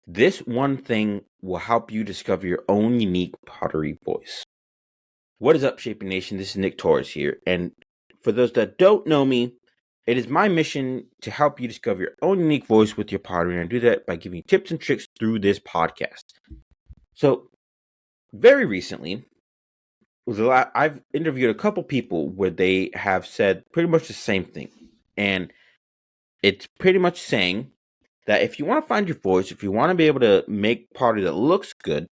This one thing will help you discover your own unique pottery voice. What is up, Shaping Nation? This is Nick Torres here. And for those that don't know me, it is my mission to help you discover your own unique voice with your pottery. And I do that by giving you tips and tricks through this podcast. So, very recently, I've interviewed a couple people where they have said pretty much the same thing. And it's pretty much saying that if you want to find your voice, if you want to be able to make pottery that looks good,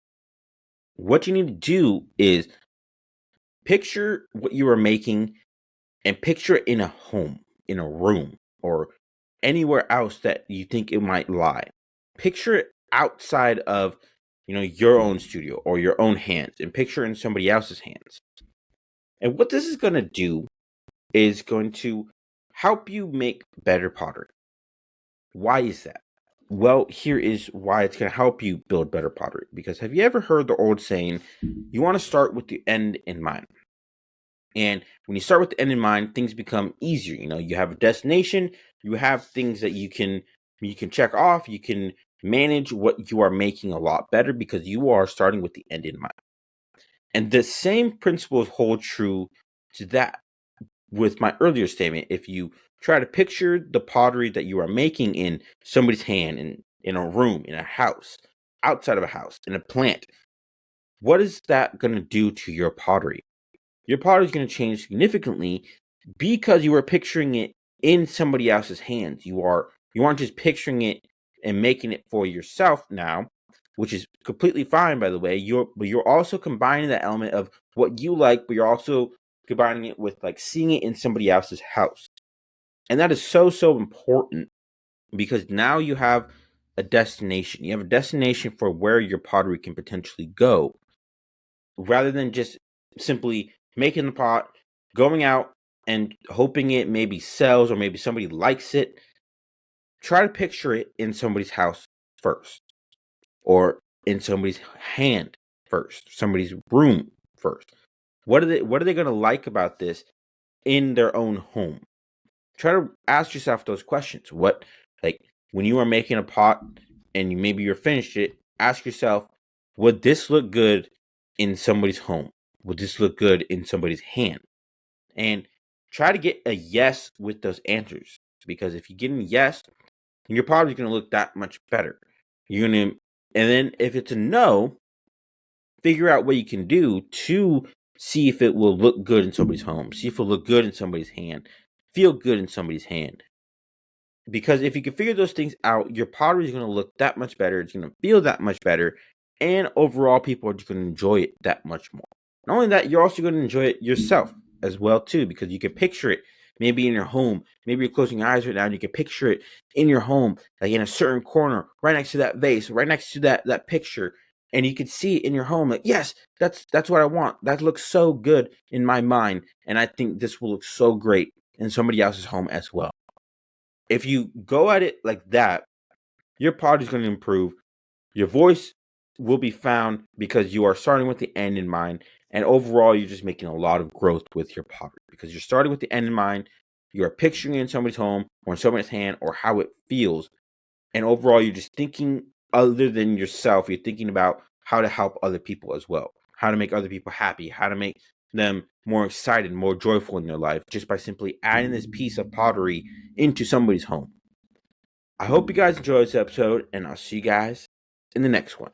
what you need to do is picture what you are making and picture it in a home, in a room, or anywhere else that you think it might lie. Picture it outside of, your own studio or your own hands, and picture it in somebody else's hands. And what this is going to do is going to help you make better pottery. Why is that? Well, here is why it's going to help you build better pottery. Because have you ever heard the old saying, you want to start with the end in mind? And when you start with the end in mind, things become easier. You have a destination, you have things that you can check off, you can manage what you are making a lot better because you are starting with the end in mind. And the same principles hold true to that with my earlier statement. If you try to picture the pottery that you are making in somebody's hand, in a room, in a house, outside of a house, in a plant, what is that going to do to your pottery? Your pottery is going to change significantly because you are picturing it in somebody else's hands. You aren't just picturing it and making it for yourself now, which is completely fine, by the way. But you're also combining the element of what you like, but you're also combining it with like seeing it in somebody else's house. And that is so important because now you have a destination. You have a destination for where your pottery can potentially go rather than just simply making the pot, going out and hoping it maybe sells or maybe somebody likes it. Try to picture it in somebody's house first, or in somebody's hand first, somebody's room first. What are they going to like about this in their own home? Try to ask yourself those questions. What, like, when you are making a pot and maybe you're finished it, ask yourself, would this look good in somebody's home? Would this look good in somebody's hand? And try to get a yes with those answers, because if you get a yes, your pottery's going to look that much better. And then if it's a no, figure out what you can do to see if it will look good in somebody's home, see if it'll look good in somebody's hand, feel good in somebody's hand. Because if you can figure those things out, your pottery is going to look that much better. It's going to feel that much better. And overall, people are just going to enjoy it that much more. Not only that, you're also going to enjoy it yourself as well, too, because you can picture it maybe in your home. Maybe you're closing your eyes right now and you can picture it in your home, like in a certain corner, right next to that vase, right next to that picture. And you can see it in your home, like, yes, that's what I want. That looks so good in my mind. And I think this will look so great in somebody else's home as well. If you go at it like that, your pottery is going to improve. Your voice will be found because you are starting with the end in mind. And overall, you're just making a lot of growth with your pottery because you're starting with the end in mind. You are picturing it in somebody's home or in somebody's hand or how it feels. And overall, you're just thinking other than yourself. You're thinking about how to help other people as well, how to make other people happy, how to make them more excited, more joyful in their life, just by simply adding this piece of pottery into somebody's home. I hope you guys enjoyed this episode, and I'll see you guys in the next one.